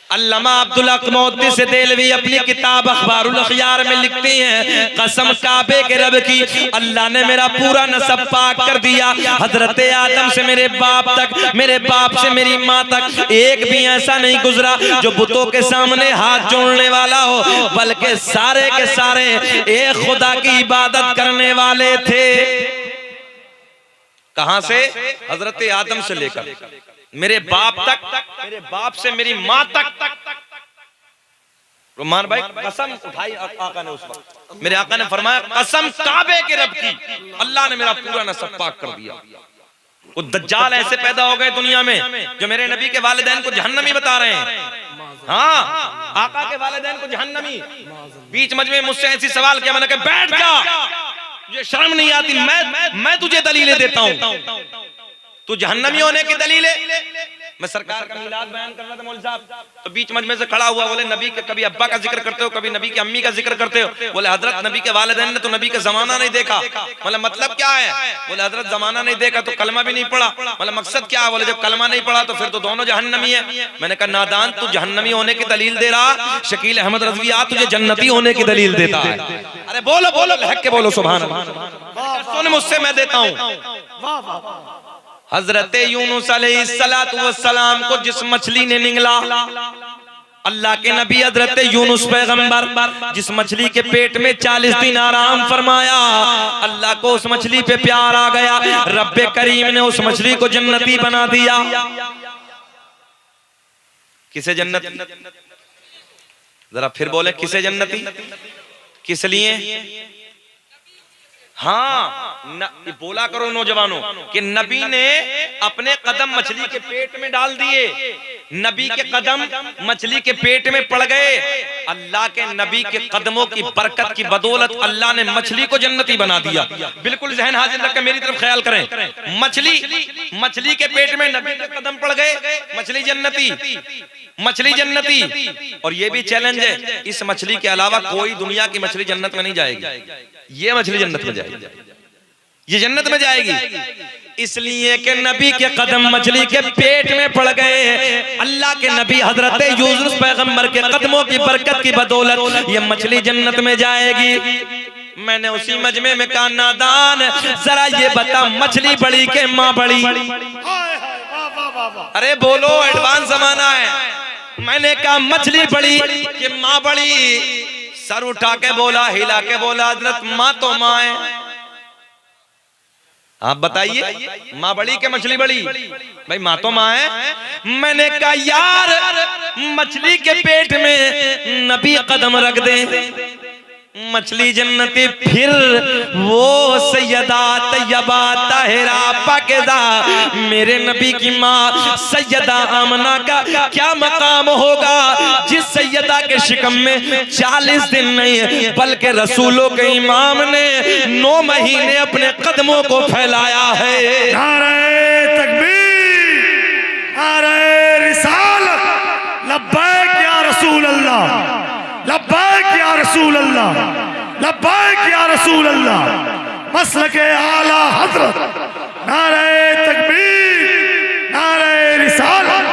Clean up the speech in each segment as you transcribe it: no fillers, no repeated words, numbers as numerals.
अल्लामा अब्दुल हक मुहद्दिस देलवी अपनी किताब अखबारुल अखयार में लिखते हैं, कसम काबे के रब की, अल्लाह ने मेरा पूरा नसब पाक कर दिया। हजरत आदम से मेरे बाप तक, मेरे बाप से मेरी माँ तक एक भी ऐसा नहीं गुजरा जो बुतों के सामने हाथ जोड़ने वाला हो, बल्कि सारे के सारे एक खुदा की इबादत करने वाले थे। कहां से? हजरत आदम से लेकर मेरे बाप तक, मेरे बाप से मेरी माँ तक। रुमान भाई कसम उठाई आका ने उस वक्त, मेरे आका ने फरमाया कसम काबे के रब की, अल्लाह ने मेरा पूरा नसब पाक कर दिया। वो दज्जाल ऐसे पैदा हो गए दुनिया में जो मेरे नबी के वालिदैन को जहन्नमी बता रहे हैं। हाँ, आका के वालिदैन को जहन्नमी। बीच मजमे मुझसे ऐसी सवाल किया, मैंने कहा बैठ जा, मुझे शर्म नहीं आती, मैं तुझे दलीलें देता हूं, तू जहन्नमी होने की दलीलें। मैं सरकार का मिलाद बयान कर रहा था मौलवी साहब, तो बीच मजमे से खड़ा हुआ, बोले नबी के कभी अब्बा का जिक्र करते हो, कभी नबी की अम्मी का जिक्र करते हो। बोले हजरत नबी के वालिदैन ने तो नबी का जमाना नहीं देखा। बोले मतलब क्या है? बोले हजरत जमाना नहीं देखा तो कलमा भी नहीं पढ़ा। बोले मकसद क्या है? बोले जब कलमा नहीं पढ़ा तो फिर तो दोनों जहन्नमी है। मैंने कहा नादान, तू जहन्नमी होने की दलील दे रहा, शकील अहमद रज़वी तुझे जन्नती होने की दलील देता है। अरे बोलो बोलो, लहक के बोलो सुभान अल्लाह। सुन मुझसे, मैं देता हूं। हजरत यूनुस अलैहिस्सलातु वस्सलाम को जिस मछली ने निगला, अल्लाह के नबी हजरत यूनुस पैगंबर जिस मछली के पेट में 40 दिन आराम फरमाया, अल्लाह को उस मछली पे प्यार आ गया। रब्बे करीम ने उस मछली को जन्नती बना दिया। किसे जन्नती? जरा फिर बोले, किसे जन्नती? किस लिए? हाँ, बोला करो नौजवानों कि नबी ने अपने कदम मछली के पेट में डाल दिए। नबी के कदम मछली के पेट में पड़ गए। अल्लाह के नबी के कदमों की बरकत की बदौलत अल्लाह ने मछली को जन्नती बना दिया। बिल्कुल जहन हाजिर रखकर मेरी तरफ ख्याल करें। मछली के पेट में नबी के कदम पड़ गए, मछली जन्नती, मछली जन्नती। और ये भी चैलेंज है, इस मछली के अलावा कोई दुनिया की मछली जन्नत में नहीं जाएगी। ये मछली जन्नत में जाएगी, ये जन्नत में जाएगी, इसलिए कि नबी के कदम मछली के पेट में पड़ गए। अल्लाह के नबी हजरत यूनुस पैगंबर के कदमों की बरकत की बदौलत ये मछली जन्नत में जाएगी। मैंने उसी मजमे में कहा नादान, जरा ये बता मछली बड़ी के माँ बड़ी? अरे बोलो, एडवांस जमाना है। मैंने कहा मछली बड़ी कि माँ बड़ी? सर उठा के बोला, हिला के बोला, हजरत माँ तो माँ है। आप बताइए, माँ बड़ी के मछली बड़ी? भाई माँ तो माँ है। मैंने कहा यार मछली के पेट में नबी कदम रख दे, मछली जन्नती, फिर वो सैयदा तैयबा ताहिरा पाकिज़ा मेरे नबी की माँ सैयदा आमना का क्या मकाम होगा, जिस सैयदा के शिकम में 40 दिन नहीं बल्कि रसूलों के इमाम ने 9 महीने अपने कदमों को फैलाया है। नारे तकबीर, नारे रिसालत, लब्बैक या रसूल अल्लाह, लब्बैक या रसूल अल्लाह, लब्बैक या रसूल अल्लाह। मसलके आला हजरत, नारे तकबीर, नारे रिसालत।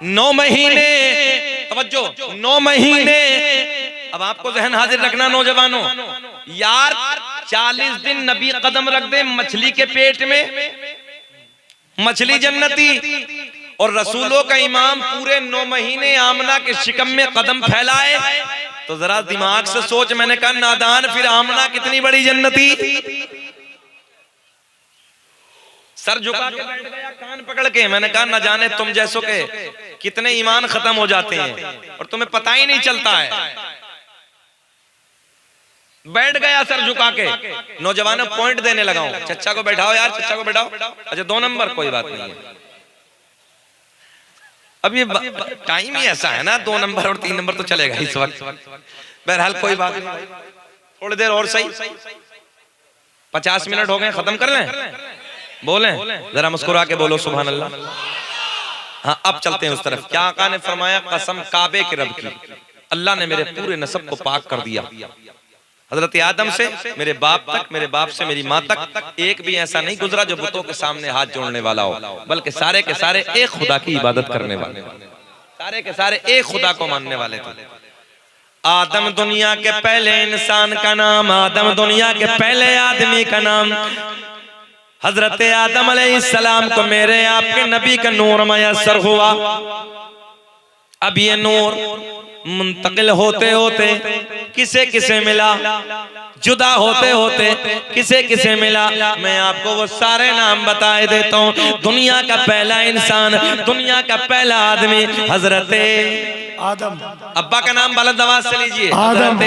9 महीने, तवज्जो, 9 महीने। अब आपको जहन हाजिर रखना नौजवानों, यार 40 दिन नबी कदम रख दे मछली के पेट में, मछली जन्नती, और रसूलों का इमाम पूरे 9 महीने आमना के शिकम में कदम फैलाए। तो जरा दिमाग से सोच। मैंने कहा नादान, फिर आमना कितनी बड़ी जन्नती? सर झुका के बैठ गया, कान पकड़ के। मैंने कहा न जाने तुम जैसों के कितने ईमान खत्म हो जाते हैं और तुम्हें पता ही नहीं चलता है। बैठ गया सर झुका के। नौजवानों पॉइंट देने लगा हूं, चचा को बैठाओ यार, चचा को बैठाओ। अच्छा 2 नंबर, कोई बात नहीं है। अब ये टाइम ही ऐसा है ना, 2 नंबर और 3 नंबर तो चलेगा इस वक्त। बहरहाल कोई बात नहीं, थोड़ी देर और सही। 50 मिनट हो गए, खत्म कर लें? बोलें जरा, मुस्कुरा के बोलो सुभान अल्लाह। हाँ, अब चलते हैं उस तरफ। क्या आका ने फरमाया, कसम काबे के रब की, अल्लाह ने मेरे पूरे नसब को पाक कर दिया। हजरत आदम से मेरे बाप तक, मेरे बाप से मेरी माँ तक एक भी ऐसा नहीं गुजरा जो बुतों के सामने हाथ जोड़ने वाला हो, बल्कि सारे के सारे एक खुदा की इबादत करने वाले। सारे के सारे एक खुदा को मानने वाले थे। आदम दुनिया के पहले इंसान का नाम, आदम दुनिया के पहले आदमी का नाम। हजरत आदम अलैहिस्सलाम को मेरे आपके नबी का नूर मयस्सर हुआ। अब ये नूर मुंतकिल होते होते किसे किसे मिला, जुदा होते होते किसे किसे मिला, मैं आपको वो सारे नाम बताए देता हूँ। दुनिया का पहला इंसान, दुनिया का पहला आदमी हजरत आदम। अब्बा का नाम बुलंद आवाज से लीजिए, आदम।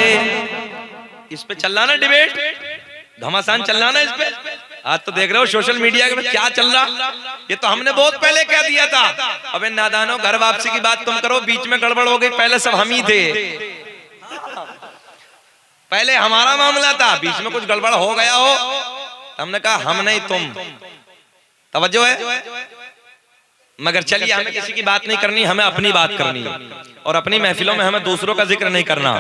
इस पे चल रहा ना डिबेट, घमासान चल रहा ना इस पे। आज तो देख रहे हो सोशल मीडिया में क्या चल रहा, ये तो हमने बहुत पहले कह दिया था। अबे नादानो, घर वापसी की बात तुम करो, बीच में गड़बड़ हो गई, पहले सब हम ही थे। पहले हमारा मामला था, बीच में कुछ गड़बड़ हो गया हो, हमने कहा हम नहीं तुम। तवज्जो है? मगर चलिए, हमें किसी की बात नहीं करनी, हमें अपनी बात करनी है, और अपनी महफिलों में हमें दूसरों का जिक्र नहीं करना।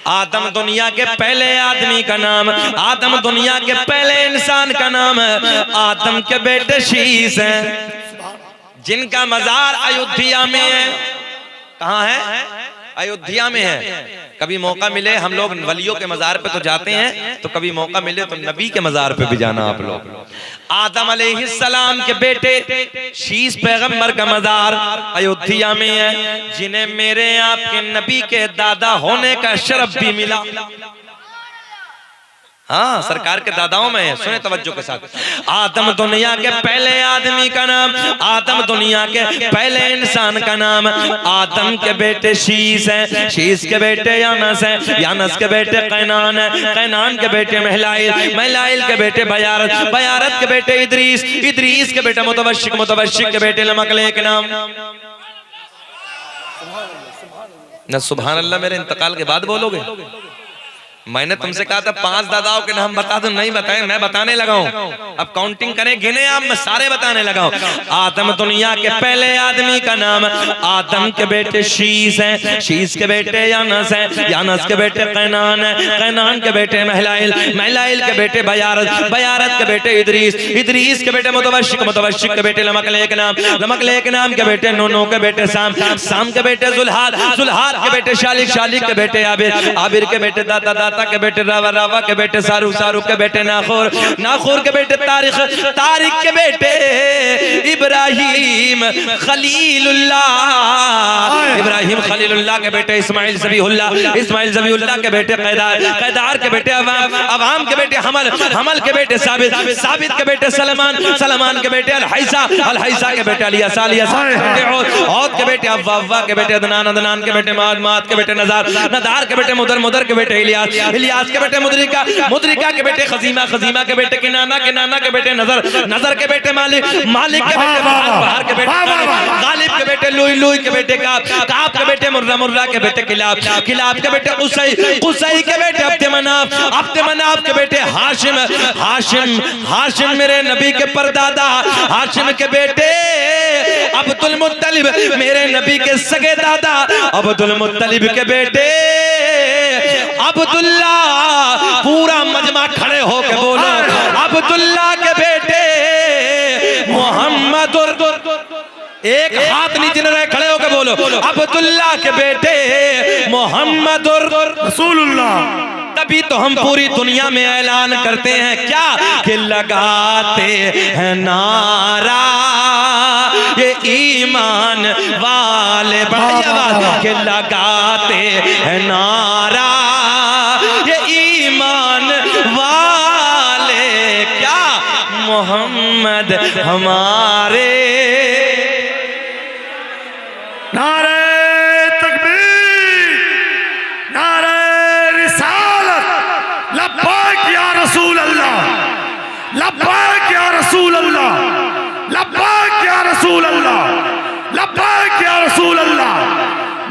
आदम दुनिया के पहले आदमी का नाम, आदम दुनिया के पहले इंसान का नाम, आदम के बेटे शीश हैं, जिनका मजार अयोध्या में है। कहाँ है? अयोध्या में है। कभी मौका मिले, हम लोग वलियों के मजार पे तो जाते हैं, तो कभी मौका मिले तो नबी के मजार पे भी जाना आप लोग। आदम अलैहिस्सलाम के बेटे शीश पैगंबर का मजार अयोध्या में है, जिन्हें मेरे आपके नबी के दादा होने का शरफ भी मिला। हाँ, सरकार के दादाओं में है, सुने तवज्जो के साथ। आदम दुनिया के पहले आदमी का नाम, आदम दुनिया के पहले इंसान का नाम, आदम के बेटे शीश हैं, शीश के बेटे यानस हैं, यानस के बेटे कैनान हैं, कैनान के बेटे महलाइल, महलाइल के बेटे बयारत, बयारत के बेटे इदरीस, इदरीस के बेटे मुतवश्शिक, मुतवश्शिक के बेटे लमकले के नाम। न सुभान अल्लाह मेरे इंतकाल के बाद बोलोगे? मैंने तुमसे कहा था 5 दादाओं के नाम बता दो, नहीं बताए, मैं बताने लगा हूं। अब काउंटिंग करें, गिने आप, मैं सारे बताने लगा हूं। आदम दुनिया के पहले आदमी का नाम, आदम के बेटे शीश हैं, शीश के बेटे यानस हैं, यानस के बेटे कैनान हैं, कैनान के बेटे महलाइल, महलाइल के बेटे बयारत, बयारत के बेटे इदरीस, इदरीस के बेटे मुतवश्शिक, मुतवश्शिक के बेटे लमकले के नाम, लमकले के नाम के बेटे नूनो के बेटे साम, साम के बेटे जुल्हाद, जुल्हाद के बेटे शालिक, शालिक के बेटे आबिर, आबिर के बेटे दाता, दाता के बेटे रावा, रावा के बेटे सारू, सारू के बेटे नाखुर, नाखुर के बेटे तारिक, तारिक के बेटे इब्राहिम खलीलुल्लाह, इब्राहिम खलीलुल्लाह के बेटे इस्माइल ज़बीहुल्लाह, इस्माइल ज़बीहुल्लाह के बेटे कैदार, कैदार के बेटे अवाम, अवाम के बेटे हमल, हमल के बेटे साबित, साबित के बेटे सलमान, सलमान के बेटे अल-हैसा, अल-हैसा के बेटे अलियासा, अलियासा के बेटे औद के बेटे अव्वा, अव्वा के बेटे अदनान, अदनान के बेटे माद, माद के बेटे नज़ार, नज़ार के बेटे मुदर, मुदर के बेटे इलियास, इलियास के बेटे मुद्रिका, मुद्रिका के बेटे खजीमा, खजीमा के बेटे किनाना, किनाना के बेटे नजर, नजर के बेटे मालिक, मालिक के बेटे बहार, बहार के बेटे गालिब के बेटे लुई, लुई के बेटे काब, काब के बेटे मुर्रा, मुर्रा के बेटे किलाब, किलाब के बेटे कुसई, कुसई के बेटे अब्द मनाफ, अब्द मनाफ के बेटे हाशिम, हाशिम, हाशिम मेरे नबी के परदादा, हाशिम के बेटे अब्दुल मुत्तलिब, मेरे नबी के सगे दादा अब्दुल मुत्तलिब के बेटे अब्दुल्ला। पूरा मजमा खड़े होके बोलो, अब्दुल्ला के बेटे मोहम्मद, एक हाथ नीचे न रहे, खड़े होके बोलो, अब्दुल्ला के बेटे मोहम्मद रसूलुल्लाह। तभी तो हम पूरी दुनिया में ऐलान करते हैं क्या, कि लगाते हैं नारा ये ईमान वाले, बड़ी आवाज के लगाते हैं नारा ये ईमान वाले, क्या मोहम्मद हमारे। नारे तकबीर, नारे रिसालत, लब्बैक या रसूल अल्लाह, लब्बैक या रसूल अल्लाह, लब्बैक या रसूल अल्लाह, लब्बैक या रसूल अल्लाह।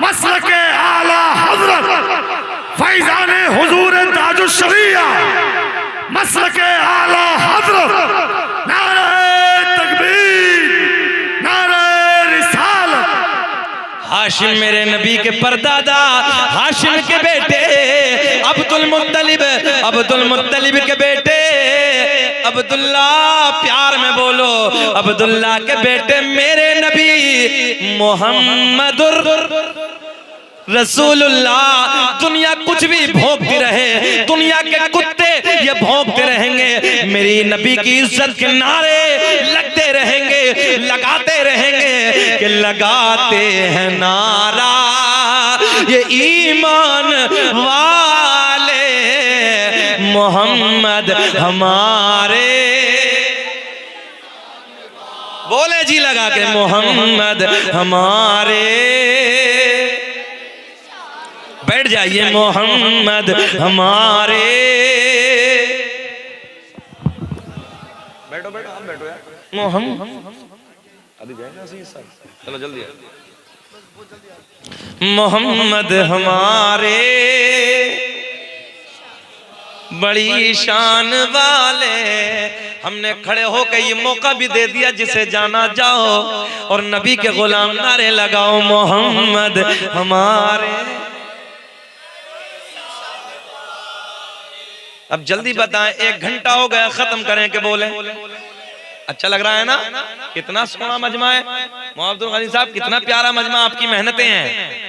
मसलके आला हजरत फैजाने हुजूर ताजुश शरिया, मसलके आला हजरत, नारे तकबीर, नारे रिसालत। हाशिम मेरे नबी के परदादा, हाशिम के बेटे अब्दुल मुत्तलिब, अब्दुल मुत्तलिब के बेटे अब्दुल्ला प्यार में बोलो, अब्दुल्ला के बेटे मेरे नबी मोहम्मदुर रसूलुल्लाह। दुनिया कुछ भी भोंकती रहे, दुनिया के कुत्ते ये भोंकते रहेंगे, मेरी नबी की इज्जत के नारे लगते रहेंगे, लगाते रहेंगे कि लगाते हैं नारा ये ईमान वाले मोहम्मद हमारे। बोले जी लगा के मोहम्मद हमारे। बैठ जाइए, मोहम्मद हमारे। बैठो बैठो, आप बैठो यार। मोहम्मद अभी जाएगा सर, चलो जल्दी। मोहम्मद हमारे बड़ी शान वाले। हमने खड़े होकर ये मौका भी दे दिया जिसे जाना जाओ और नबी के गुलाम नारे लगाओ, मोहम्मद हमारे। अब जल्दी बताएं, 1 घंटा हो गया, खत्म करें के बोले। अच्छा लग रहा है ना? कितना सोना मजमा है मोहम्मद गनी साहब, कितना प्यारा मजमा, आपकी मेहनतें हैं।